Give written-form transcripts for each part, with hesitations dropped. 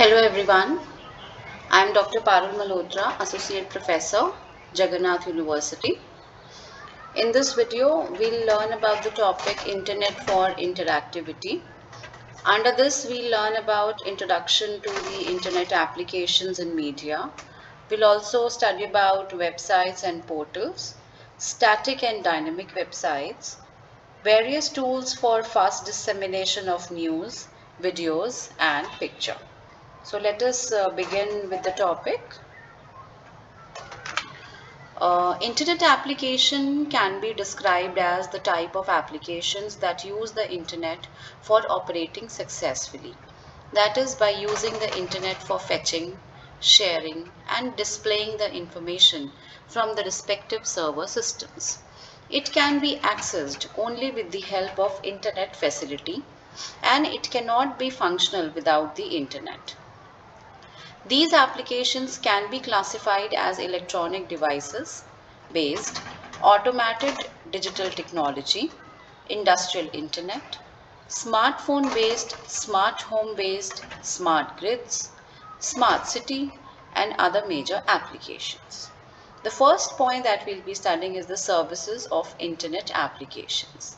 Hello everyone, I am Dr. Parul Malhotra, Associate Professor, Jagannath University. In this video, we'll learn about the topic Internet for Interactivity. Under this, we'll learn about introduction to the Internet applications and media. We'll also study about websites and portals, static and dynamic websites, various tools for fast dissemination of news, videos, and picture. So let us begin with the topic. Internet application can be described as the type of applications that use the internet for operating successfully. That is by using the internet for fetching, sharing, and displaying the information from the respective server systems. It can be accessed only with the help of internet facility, and it cannot be functional without the internet. These applications can be classified as electronic devices based, automated digital technology, industrial internet, smartphone based, smart home based, smart grids, smart city, and other major applications. The first point that we'll be studying is the services of internet applications.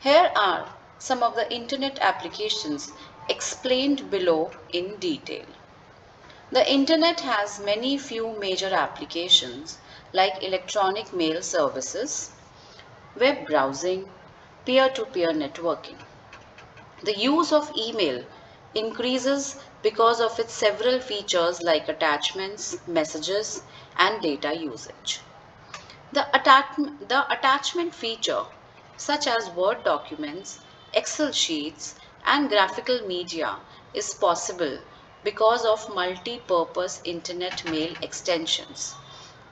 Here are some of the internet applications explained below in detail. The internet has many few major applications like electronic mail services, web browsing, peer-to-peer networking. The use of email increases because of its several features like attachments, messages, and data usage. The attachment feature, such as Word documents, Excel sheets, and graphical media, is possible because of multi-purpose internet mail extensions.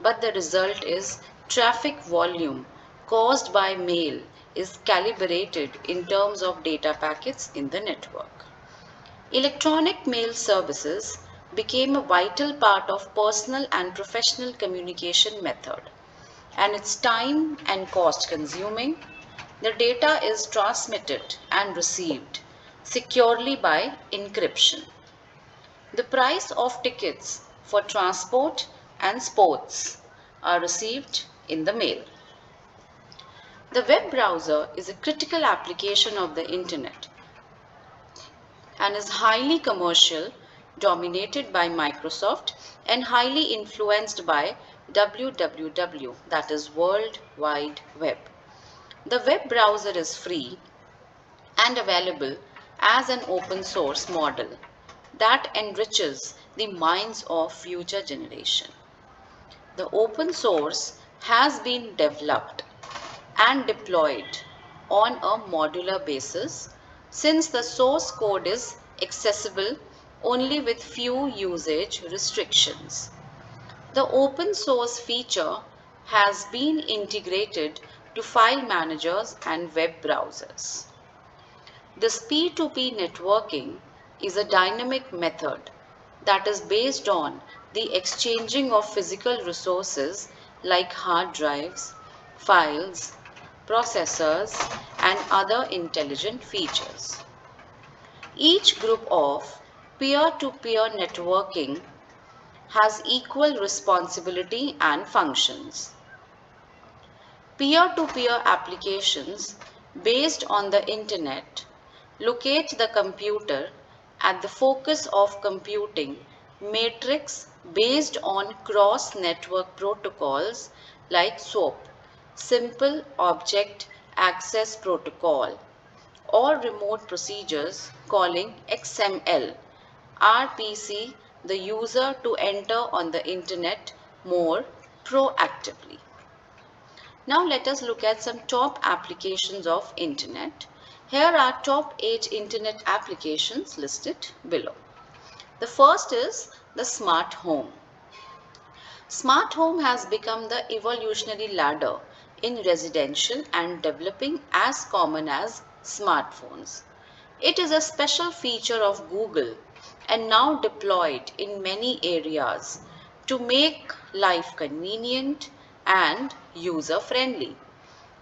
But the result is traffic volume caused by mail is calibrated in terms of data packets in the network. Electronic mail services became a vital part of personal and professional communication method, and it's time and cost consuming. The data is transmitted and received securely by encryption. The price of tickets for transport and sports are received in the mail. The web browser is a critical application of the internet and is highly commercial, dominated by Microsoft, and highly influenced by www, that is World Wide Web. The web browser is free and available as an open source model that enriches the minds of future generation. The open source has been developed and deployed on a modular basis since the source code is accessible only with few usage restrictions. The open source feature has been integrated to file managers and web browsers. This P2P networking is a dynamic method that is based on the exchanging of physical resources like hard drives, files, processors, and other intelligent features. Each group of peer-to-peer networking has equal responsibility and functions. Peer-to-peer applications based on the internet locate the computer at the focus of computing matrix based on cross-network protocols like SOAP, Simple Object Access Protocol, or remote procedures calling XML, RPC, the user to enter on the internet more proactively. Now let us look at some top applications of internet. Here are top 8 internet applications listed below. The first is the smart home. Smart home has become the evolutionary ladder in residential and developing as common as smartphones. It is a special feature of Google and now deployed in many areas to make life convenient and user-friendly.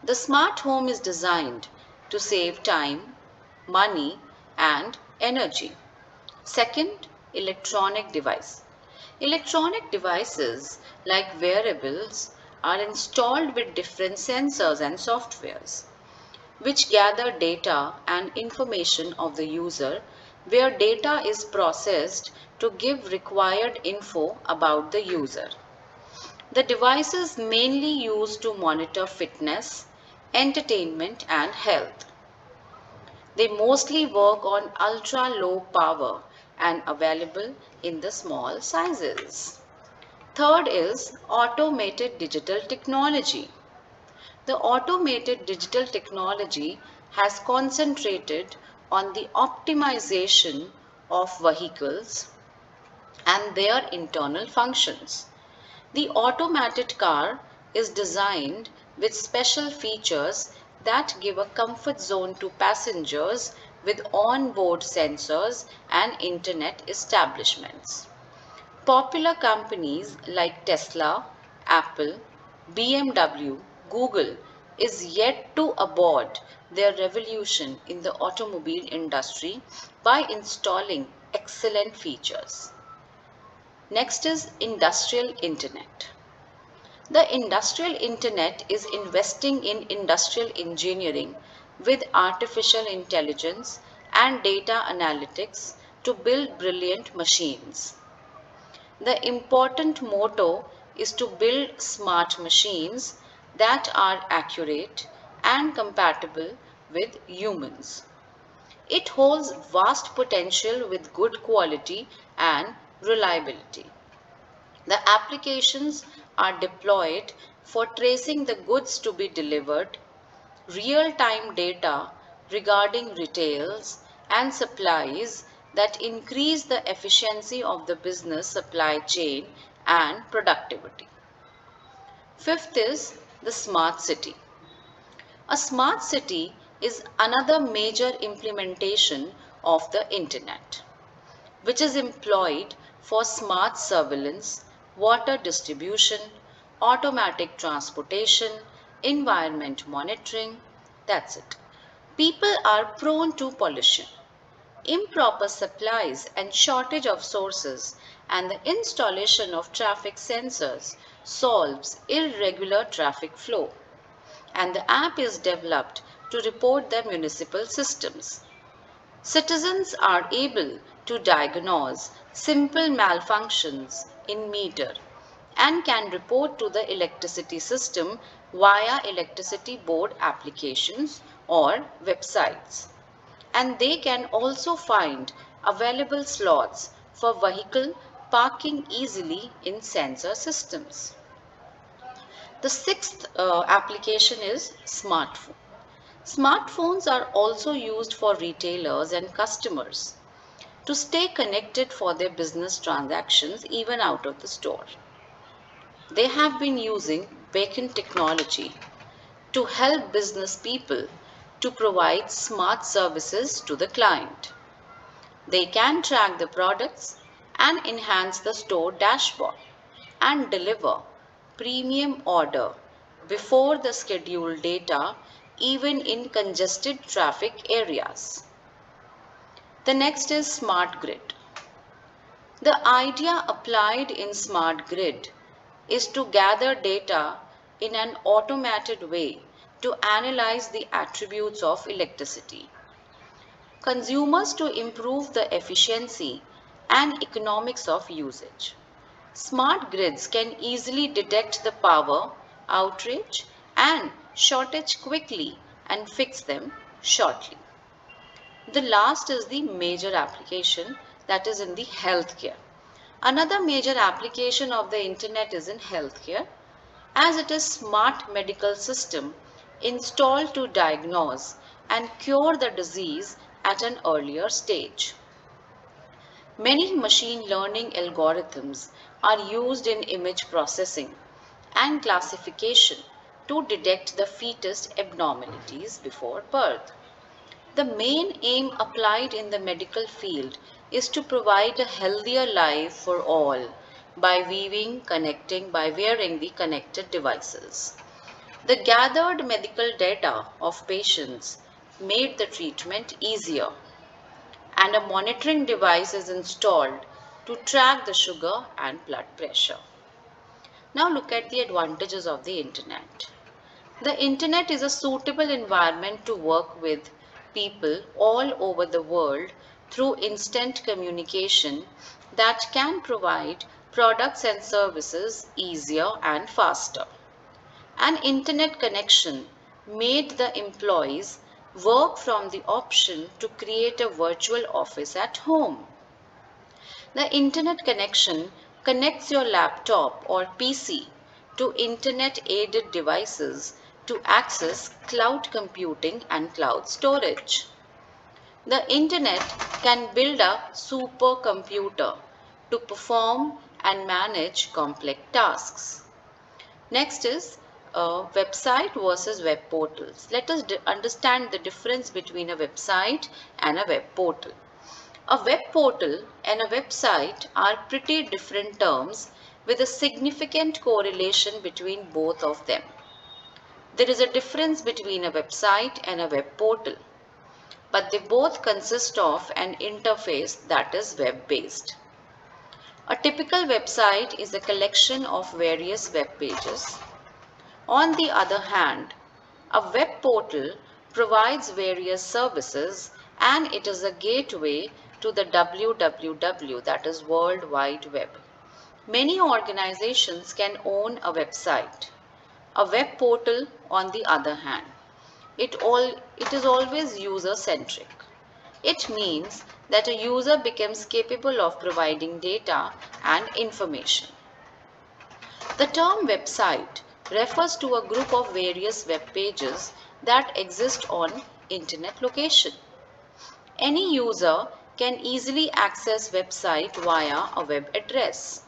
The smart home is designed to save time, money, and energy. Second electronic device. Electronic devices like wearables are installed with different sensors and softwares which gather data and information of the user, where data is processed to give required info about the user. The device is mainly used to monitor fitness, entertainment, and health. They mostly work on ultra low power and available in the small sizes. Third is automated digital technology. The automated digital technology has concentrated on the optimization of vehicles and their internal functions. The automated car is designed with special features that give a comfort zone to passengers with on-board sensors and internet establishments. Popular companies like Tesla, Apple, BMW, Google is yet to abort their revolution in the automobile industry by installing excellent features. Next is industrial internet. The industrial internet is investing in industrial engineering with artificial intelligence and data analytics to build brilliant machines. The important motto is to build smart machines that are accurate and compatible with humans. It holds vast potential with good quality and reliability. The applications are deployed for tracing the goods to be delivered, real-time data regarding retails and supplies that increase the efficiency of the business supply chain and productivity. Fifth is the smart city. A smart city is another major implementation of the internet, which is employed for smart surveillance, water distribution, automatic transportation, environment monitoring. That's it. People are prone to pollution, improper supplies and shortage of sources, and the installation of traffic sensors solves irregular traffic flow. And the app is developed to report the municipal systems. Citizens are able to diagnose simple malfunctions in meter and can report to the electricity system via electricity board applications or websites. And they can also find available slots for vehicle parking easily in sensor systems. The sixth application is smartphone. Smartphones are also used for retailers and customers to stay connected for their business transactions even out of the store. They have been using beacon technology to help business people to provide smart services to the client. They can track the products and enhance the store dashboard and deliver premium order before the scheduled data even in congested traffic areas. The next is smart grid. The idea applied in smart grid is to gather data in an automated way to analyze the attributes of electricity. Consumers to improve the efficiency and economics of usage. Smart grids can easily detect the power outrage and shortage quickly and fix them shortly. The last is the major application, that is in the healthcare. Another major application of the internet is in healthcare, as it is smart medical system installed to diagnose and cure the disease at an earlier stage. Many machine learning algorithms are used in image processing and classification to detect the fetus abnormalities before birth. The main aim applied in the medical field is to provide a healthier life for all by by wearing the connected devices. The gathered medical data of patients made the treatment easier, and a monitoring device is installed to track the sugar and blood pressure. Now look at the advantages of the internet. The internet is a suitable environment to work with people all over the world through instant communication that can provide products and services easier and faster. An internet connection made the employees work from the option to create a virtual office at home. The internet connection connects your laptop or PC to internet aided devices to access cloud computing and cloud storage. The internet can build a supercomputer to perform and manage complex tasks. Next is website versus web portals. Let us understand the difference between a website and a web portal. A web portal and a website are pretty different terms with a significant correlation between both of them. There is a difference between a website and a web portal, but they both consist of an interface that is web-based. A typical website is a collection of various web pages. On the other hand, a web portal provides various services and it is a gateway to the www, that is World Wide Web. Many organizations can own a website. A web portal, on the other hand, it is always user-centric. It means that a user becomes capable of providing data and information. The term website refers to a group of various web pages that exist on internet location. Any user can easily access website via a web address.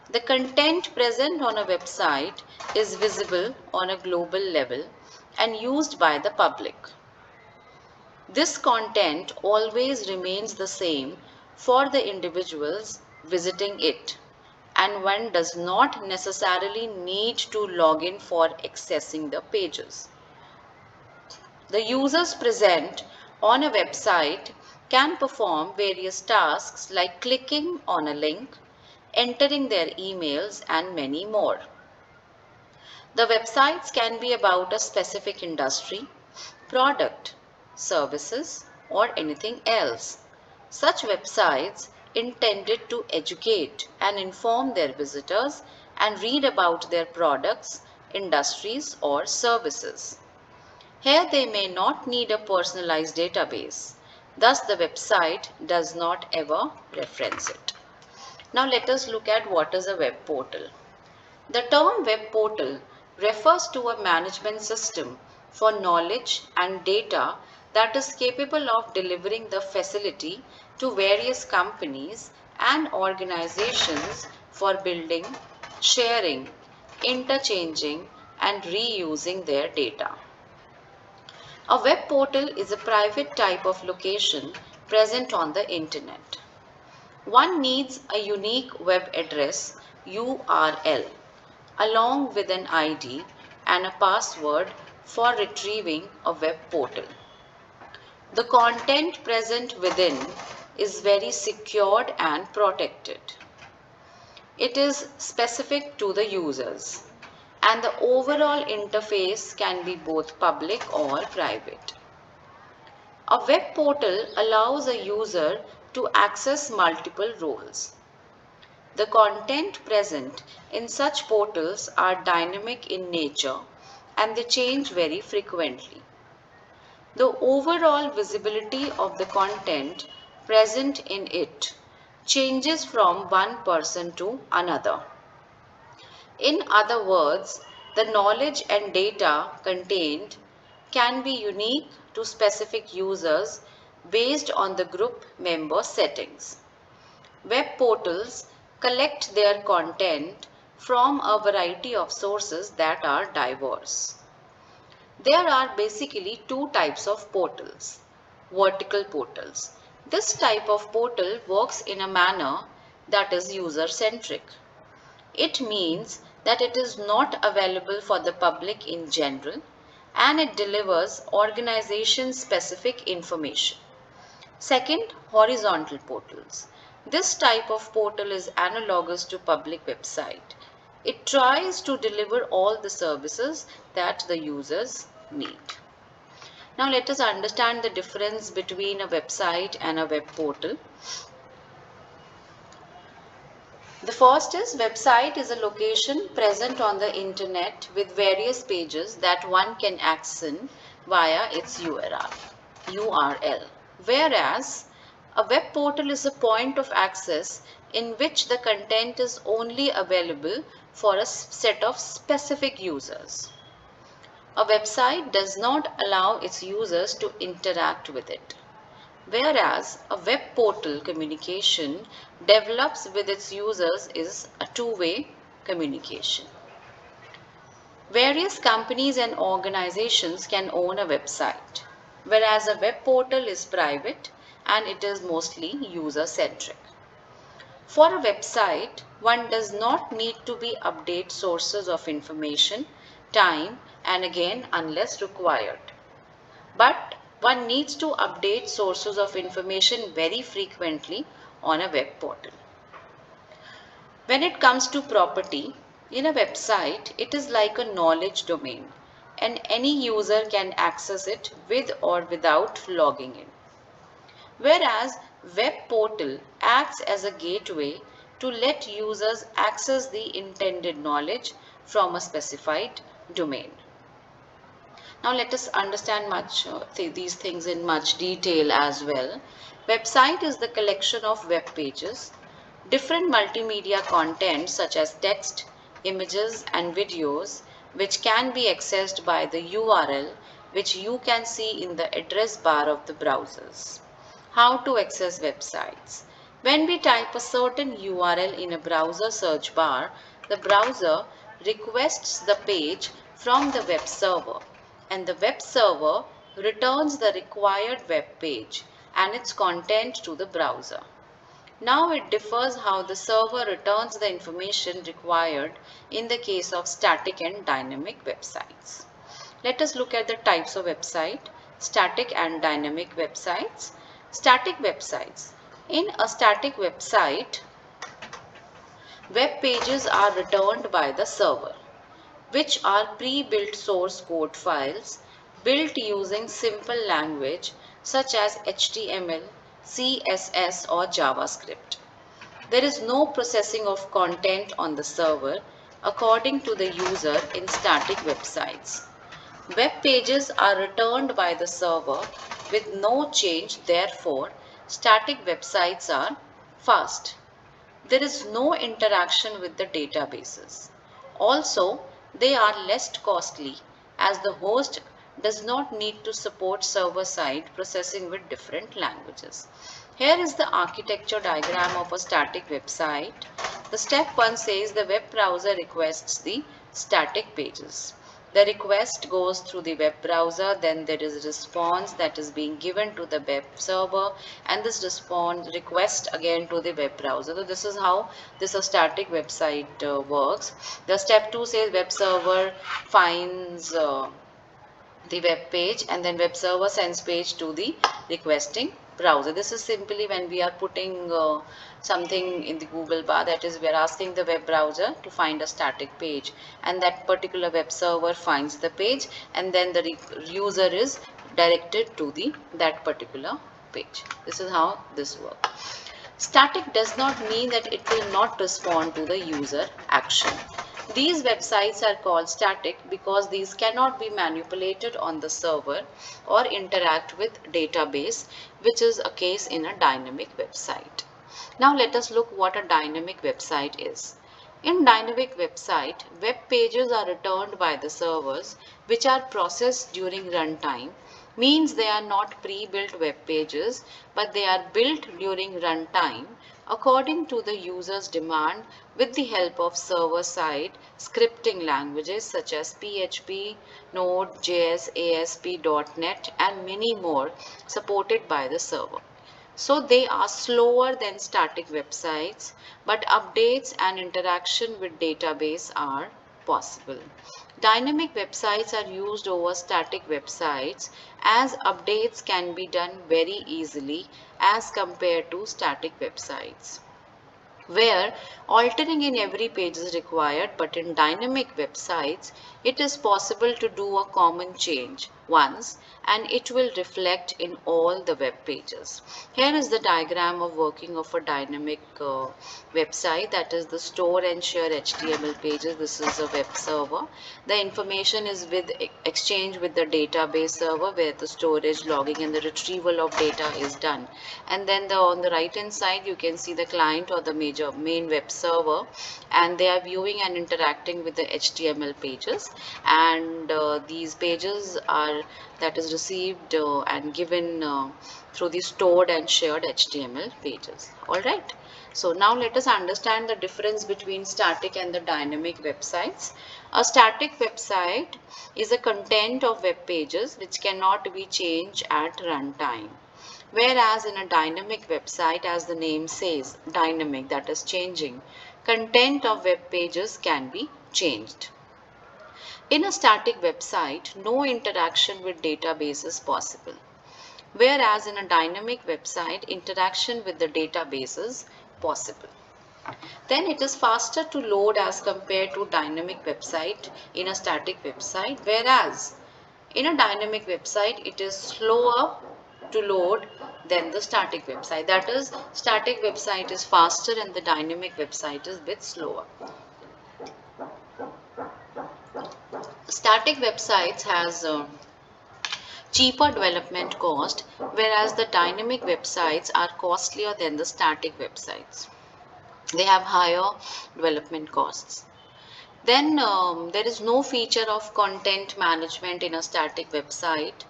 The content present on a website is visible on a global level and used by the public. This content always remains the same for the individuals visiting it, and one does not necessarily need to log in for accessing the pages. The users present on a website can perform various tasks like clicking on a link, entering their emails, and many more. The websites can be about a specific industry, product, services, or anything else. Such websites intended to educate and inform their visitors and read about their products, industries, or services. Here they may not need a personalized database. Thus the website does not ever reference it. Now let us look at what is a web portal. The term web portal refers to a management system for knowledge and data that is capable of delivering the facility to various companies and organizations for building, sharing, interchanging, and reusing their data. A web portal is a private type of location present on the internet. One needs a unique web address URL along with an ID and a password for retrieving a web portal. The content present within is very secured and protected. It is specific to the users, and the overall interface can be both public or private. A web portal allows a user to access multiple roles. The content present in such portals are dynamic in nature and they change very frequently. The overall visibility of the content present in it changes from one person to another. In other words, the knowledge and data contained can be unique to specific users based on the group member settings. Web portals collect their content from a variety of sources that are diverse. There are basically two types of portals. Vertical portals. This type of portal works in a manner that is user-centric. It means that it is not available for the public in general and it delivers organization-specific information. Second, horizontal portals. This type of portal is analogous to public website. It tries to deliver all the services that the users need. Now let us understand the difference between a website and a web portal. The first is website is a location present on the internet with various pages that one can access via its URL. Whereas a web portal is a point of access in which the content is only available for a set of specific users. A website does not allow its users to interact with it, whereas a web portal communication develops with its users is a two-way communication. Various companies and organizations can own a website, whereas a web portal is private and it is mostly user-centric. For a website, one does not need to be update sources of information time and again unless required. But one needs to update sources of information very frequently on a web portal. When it comes to property, in a website, it is like a knowledge domain and any user can access it with or without logging in. Whereas web portal acts as a gateway to let users access the intended knowledge from a specified domain. Now let us understand these things in much detail as well. Website is the collection of web pages. Different multimedia content such as text, images and videos which can be accessed by the URL which you can see in the address bar of the browsers. How to access websites? When we type a certain URL in a browser search bar, the browser requests the page from the web server and the web server returns the required web page and its content to the browser. Now it differs how the server returns the information required in the case of static and dynamic websites. Let us look at the types of website, static and dynamic websites. Static websites. In a static website, web pages are returned by the server, which are pre-built source code files built using simple language such as HTML, CSS or JavaScript. There is no processing of content on the server according to the user in static websites. Web pages are returned by the server with no change, therefore, static websites are fast. There is no interaction with the databases. Also, they are less costly as the host does not need to support server-side processing with different languages. Here is the architecture diagram of a static website. The step 1 says the web browser requests the static pages. The request goes through the web browser, then there is a response that is being given to the web server and this response request again to the web browser. So this is how this static website works. The step 2 says web server finds the web page and then web server sends page to the requesting browser. This is simply when we are putting something in the Google bar, that is we are asking the web browser to find a static page and that particular web server finds the page and then the user is directed to that particular page. This is how this works. Static does not mean that it will not respond to the user action. These websites are called static because these cannot be manipulated on the server or interact with database, which is a case in a dynamic website. Now let us look what a dynamic website is. In dynamic website, web pages are returned by the servers which are processed during runtime. Means they are not pre-built web pages, but they are built during runtime according to the user's demand with the help of server-side scripting languages such as PHP, Node.js, ASP.NET and many more supported by the server. So they are slower than static websites, but updates and interaction with database are possible. Dynamic websites are used over static websites as updates can be done very easily as compared to static websites, where altering in every page is required, but in dynamic websites it is possible to do a common change once and it will reflect in all the web pages. Here is the diagram of working of a dynamic website, that is the store and share HTML pages. This is a web server. The information is with exchange with the database server, where the storage, logging and the retrieval of data is done. And then on the right hand side you can see the client or the main web server, and they are viewing and interacting with the HTML pages, and these pages are that is received and given through the stored and shared HTML pages. All right. So now let us understand the difference between static and the dynamic websites. A static website is a content of web pages which cannot be changed at runtime. Whereas in a dynamic website, as the name says, dynamic, that is changing, content of web pages can be changed. In a static website, no interaction with database is possible. Whereas in a dynamic website, interaction with the database is possible. Then it is faster to load as compared to dynamic website in a static website, whereas in a dynamic website it is slower to load than the static website. That is, static website is faster and the dynamic website is a bit slower. Static websites has cheaper development cost, whereas the dynamic websites are costlier than the static websites. They have higher development costs. Then there is no feature of content management in a static website,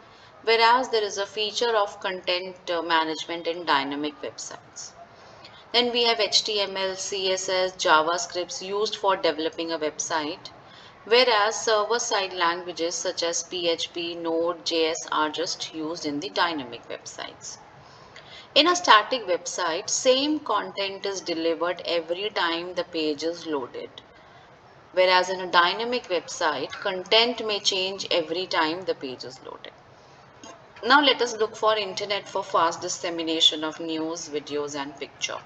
whereas there is a feature of content management in dynamic websites. Then we have HTML, CSS, JavaScripts used for developing a website, whereas server-side languages such as PHP, Node, JS are just used in the dynamic websites. In a static website, same content is delivered every time the page is loaded. Whereas in a dynamic website, content may change every time the page is loaded. Now let us look for internet for fast dissemination of news, videos and picture.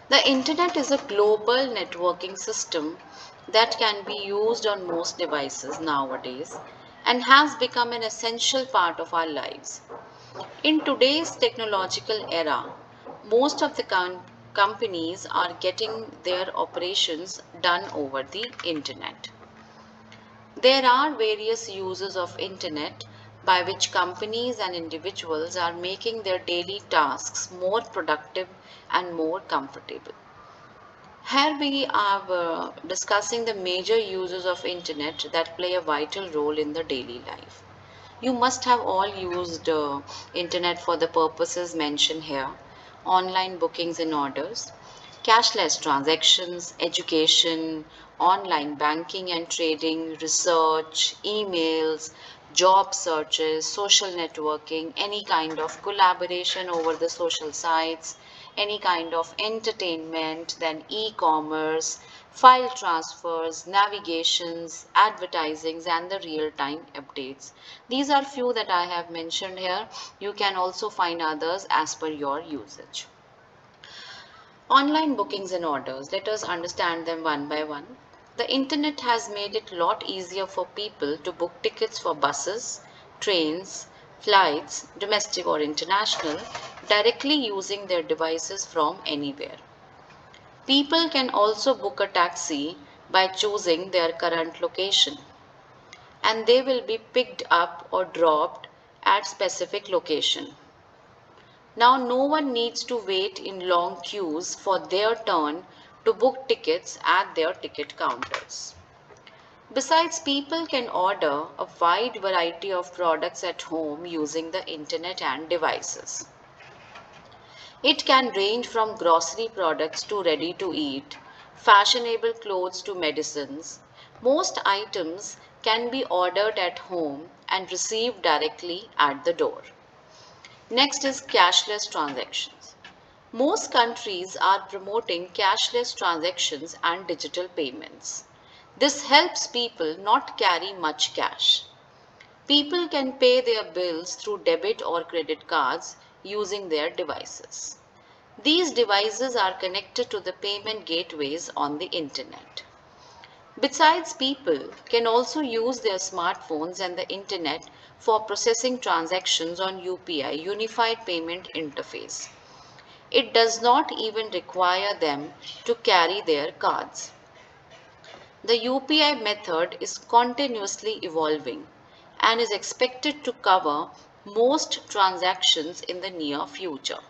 The internet is a global networking system that can be used on most devices nowadays and has become an essential part of our lives. In today's technological era, most of the companies are getting their operations done over the internet. There are various uses of internet by which companies and individuals are making their daily tasks more productive and more comfortable. Here we are discussing the major uses of internet that play a vital role in the daily life. You must have all used internet for the purposes mentioned here: online bookings and orders, cashless transactions, education, online banking and trading, research, emails, job searches, social networking, any kind of collaboration over the social sites, any kind of entertainment, then e-commerce, file transfers, navigations, advertisings, and the real-time updates. These are few that I have mentioned here. You can also find others as per your usage. Online bookings and orders. Let us understand them one by one. The internet has made it a lot easier for people to book tickets for buses, trains, flights, domestic or international, directly using their devices from anywhere. People can also book a taxi by choosing their current location, and they will be picked up or dropped at specific location. Now no one needs to wait in long queues for their turn to book tickets at their ticket counters. Besides, people can order a wide variety of products at home using the internet and devices. It can range from grocery products to ready to eat, fashionable clothes to medicines. Most items can be ordered at home and received directly at the door. Next is cashless transactions. Most countries are promoting cashless transactions and digital payments. This helps people not carry much cash. People can pay their bills through debit or credit cards using their devices. These devices are connected to the payment gateways on the internet. Besides, people can also use their smartphones and the internet for processing transactions on UPI, Unified Payment Interface. It does not even require them to carry their cards. The UPI method is continuously evolving and is expected to cover most transactions in the near future.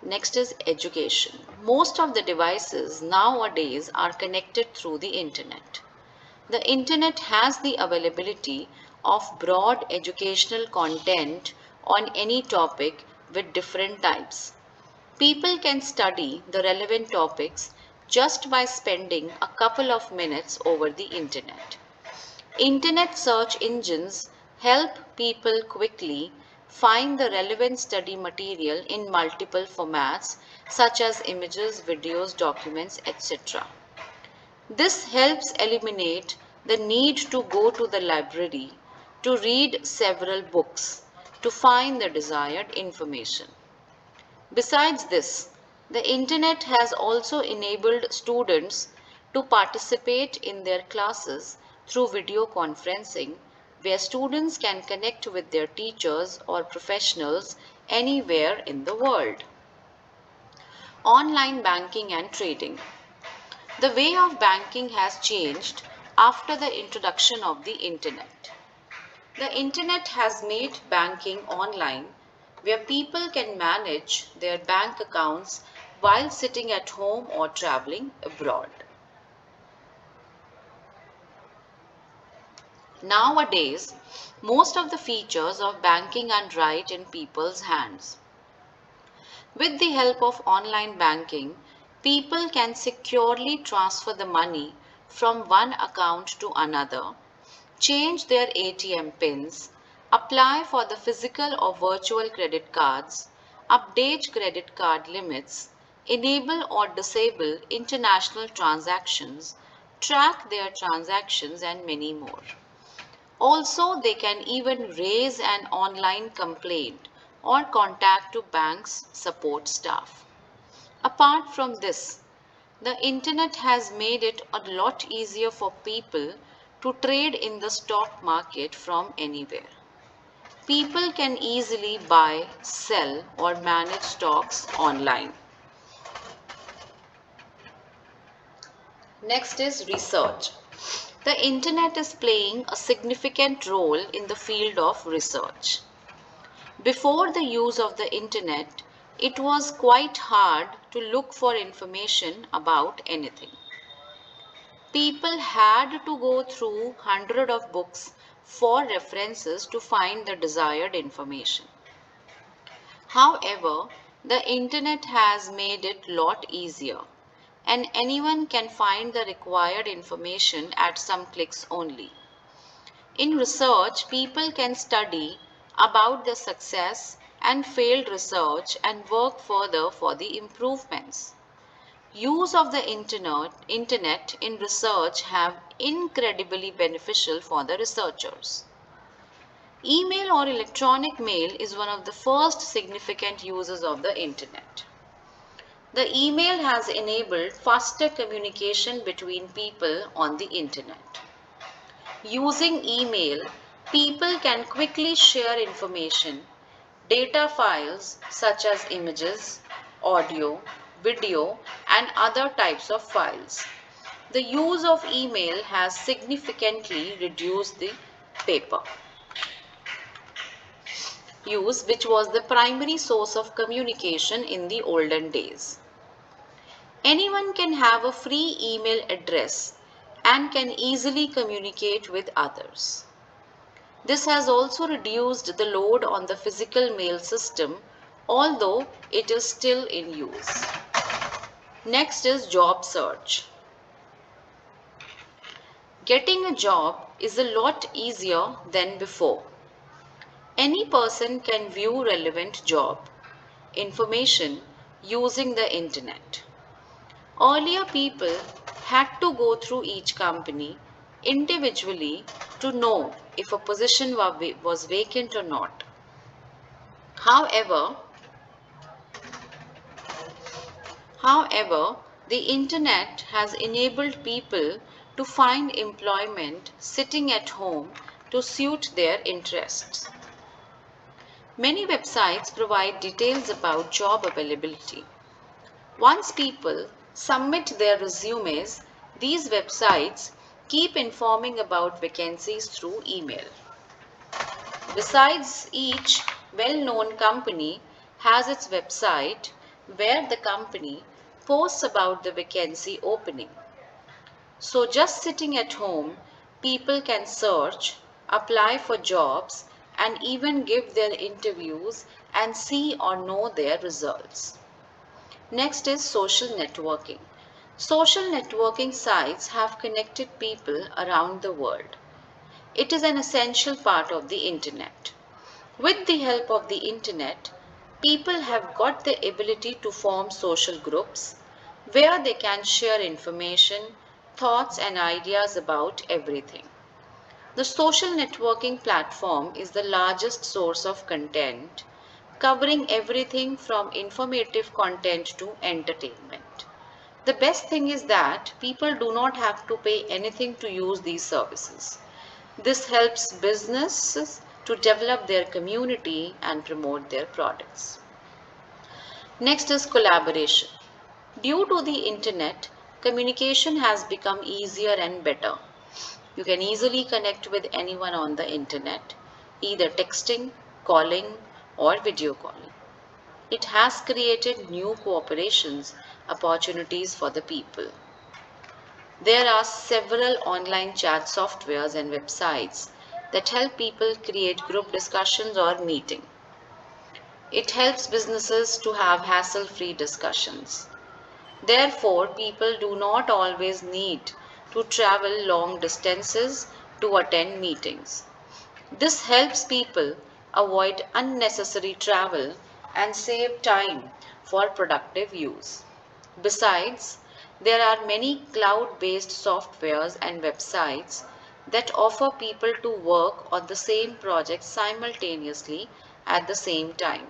Next is education. Most of the devices nowadays are connected through the internet. The internet has the availability of broad educational content on any topic with different types. People can study the relevant topics just by spending a couple of minutes over the internet. Internet search engines help people quickly find the relevant study material in multiple formats such as images, videos, documents, etc. This helps eliminate the need to go to the library to read several books to find the desired information. Besides this, the internet has also enabled students to participate in their classes through video conferencing, where students can connect with their teachers or professionals anywhere in the world. Online banking and trading. The way of banking has changed after the introduction of the internet. The internet has made banking online where people can manage their bank accounts while sitting at home or traveling abroad. Nowadays, most of the features of banking are right in people's hands. With the help of online banking, people can securely transfer the money from one account to another, change their ATM pins, apply for the physical or virtual credit cards, update credit card limits, enable or disable international transactions, track their transactions, and many more. Also, they can even raise an online complaint or contact to bank's support staff. Apart from this, the internet has made it a lot easier for people to trade in the stock market from anywhere. People can easily buy, sell, or manage stocks online. Next is research. The internet is playing a significant role in the field of research. Before the use of the internet, it was quite hard to look for information about anything. People had to go through hundreds of books for references to find the desired information. However, the internet has made it a lot easier, and anyone can find the required information at some clicks only. In research, people can study about the success and failed research and work further for the improvements. Use of the internet in research have incredibly beneficial for the researchers. Email or electronic mail is one of the first significant uses of the internet. The email has enabled faster communication between people on the internet. Using email, people can quickly share information, data files such as images, audio, video, and other types of files. The use of email has significantly reduced the paper use, which was the primary source of communication in the olden days. Anyone can have a free email address and can easily communicate with others. This has also reduced the load on the physical mail system, although it is still in use. Next is job search. Getting a job is a lot easier than before. Any person can view relevant job information using the internet. Earlier, people had to go through each company individually to know if a position was vacant or not. However, However, the internet has enabled people to find employment sitting at home to suit their interests. Many websites provide details about job availability. Once people submit their resumes, these websites keep informing about vacancies through email. Besides, each well-known company has its website where the company posts about the vacancy opening. So just sitting at home, people can search, apply for jobs, and even give their interviews and see or know their results. Next is social networking. Social networking sites have connected people around the world. It is an essential part of the internet. With the help of the internet, people have got the ability to form social groups where they can share information, thoughts, and ideas about everything. The social networking platform is the largest source of content, covering everything from informative content to entertainment. The best thing is that people do not have to pay anything to use these services. This helps businesses to develop their community and promote their products. Next is collaboration. Due to the internet, communication has become easier and better. You can easily connect with anyone on the internet, either texting, calling, or video calling. It has created new cooperations opportunities for the people. There are several online chat softwares and websites that help people create group discussions or meeting. It helps businesses to have hassle-free discussions. Therefore, people do not always need to travel long distances to attend meetings. This helps people avoid unnecessary travel and save time for productive use. Besides, there are many cloud-based softwares and websites that offer people to work on the same project simultaneously at the same time.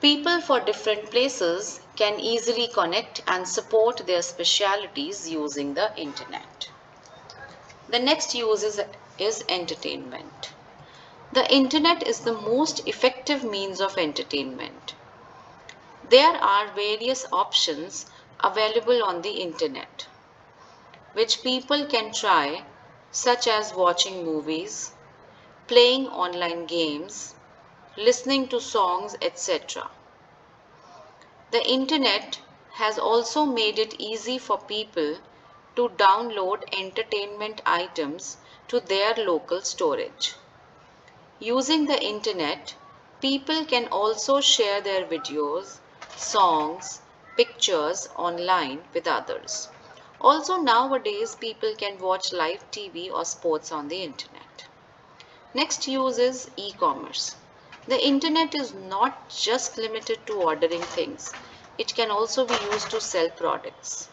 People for different places can easily connect and support their specialities using the internet. The next use is entertainment. The internet is the most effective means of entertainment. There are various options available on the internet which people can try, such as watching movies, playing online games, listening to songs, etc. The internet has also made it easy for people to download entertainment items to their local storage. Using the internet, people can also share their videos, songs, pictures online with others. Also, nowadays, people can watch live TV or sports on the internet. Next use is e-commerce. The internet is not just limited to ordering things. It can also be used to sell products.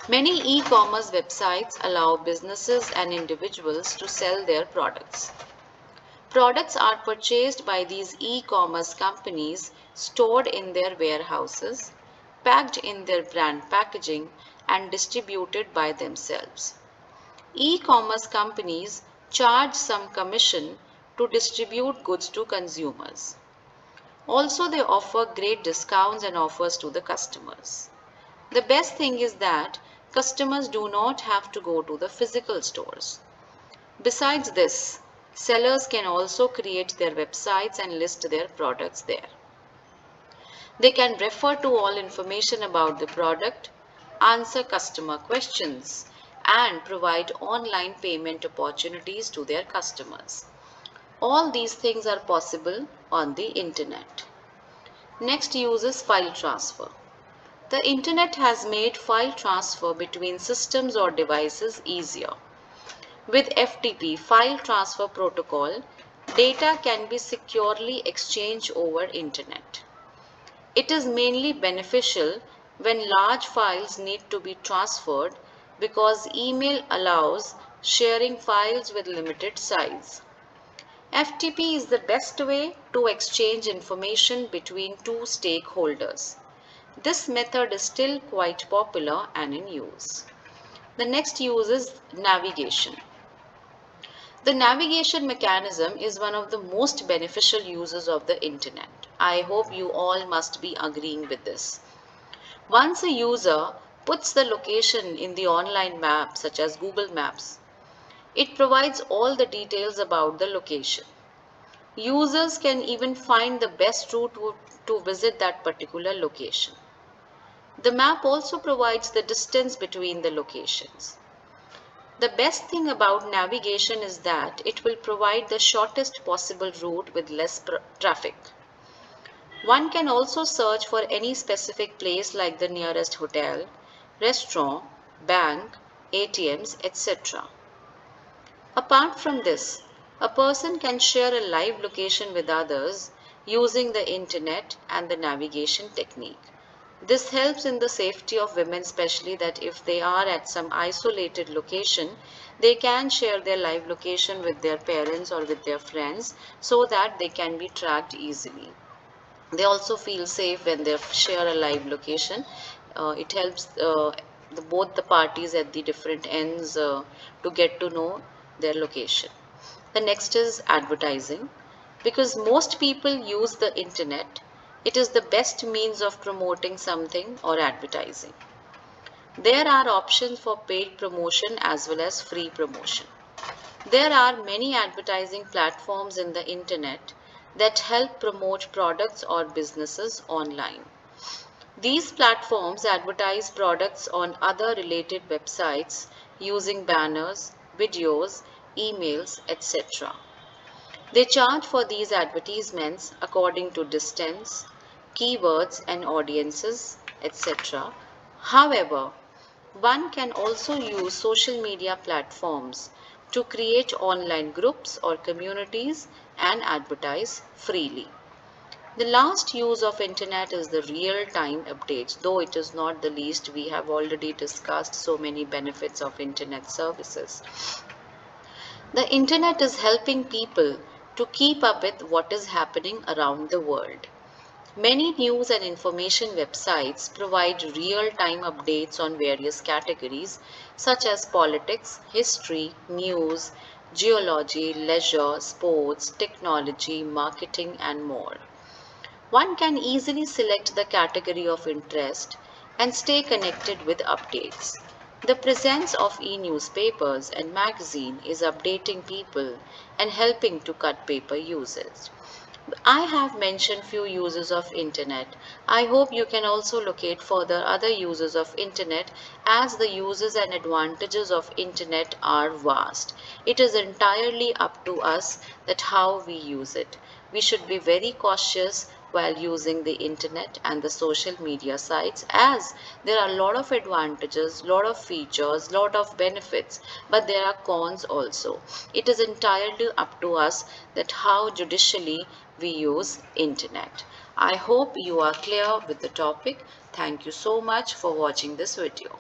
Many e-commerce websites allow businesses and individuals to sell their products. Products are purchased by these e-commerce companies, stored in their warehouses, packed in their brand packaging, and distributed by themselves. E-commerce companies charge some commission to distribute goods to consumers. Also, they offer great discounts and offers to the customers. The best thing is that customers do not have to go to the physical stores. Besides this, sellers can also create their websites and list their products there. They can refer to all information about the product, answer customer questions, and provide online payment opportunities to their customers. All these things are possible on the internet. Next use is file transfer. The internet has made file transfer between systems or devices easier. With FTP, File Transfer Protocol, data can be securely exchanged over internet. It is mainly beneficial when large files need to be transferred because email allows sharing files with limited size. FTP is the best way to exchange information between two stakeholders. This method is still quite popular and in use. The next use is navigation. The navigation mechanism is one of the most beneficial uses of the internet. I hope you all must be agreeing with this. Once a user puts the location in the online map, such as Google Maps, it provides all the details about the location. Users can even find the best route to visit that particular location. The map also provides the distance between the locations. The best thing about navigation is that it will provide the shortest possible route with less traffic. One can also search for any specific place like the nearest hotel, restaurant, bank, ATMs, etc. Apart from this, a person can share a live location with others using the internet and the navigation technique. This helps in the safety of women, especially that if they are at some isolated location, they can share their live location with their parents or with their friends so that they can be tracked easily. They also feel safe when they share a live location. It helps both the parties at the different ends to get to know their location. The next is advertising. Because most people use the internet, it is the best means of promoting something or advertising. There are options for paid promotion as well as free promotion. There are many advertising platforms in the internet that help promote products or businesses online. These platforms advertise products on other related websites using banners, videos, emails, etc. They charge for these advertisements according to distance, keywords and audiences, etc. However, one can also use social media platforms to create online groups or communities and advertise freely. The last use of internet is the real-time updates. Though it is not the least, we have already discussed so many benefits of internet services. The internet is helping people to keep up with what is happening around the world. Many news and information websites provide real-time updates on various categories such as politics, history, news, geology, leisure, sports, technology, marketing, and more. One can easily select the category of interest and stay connected with updates. The presence of e-newspapers and magazine is updating people and helping to cut paper usage. I have mentioned few uses of internet. I hope you can also locate further other uses of internet as the uses and advantages of internet are vast. It is entirely up to us that how we use it. We should be very cautious while using the internet and the social media sites as there are a lot of advantages, lot of features, lot of benefits, but there are cons also. It is entirely up to us that how judicially we use internet. I hope you are clear with the topic. Thank you so much for watching this video.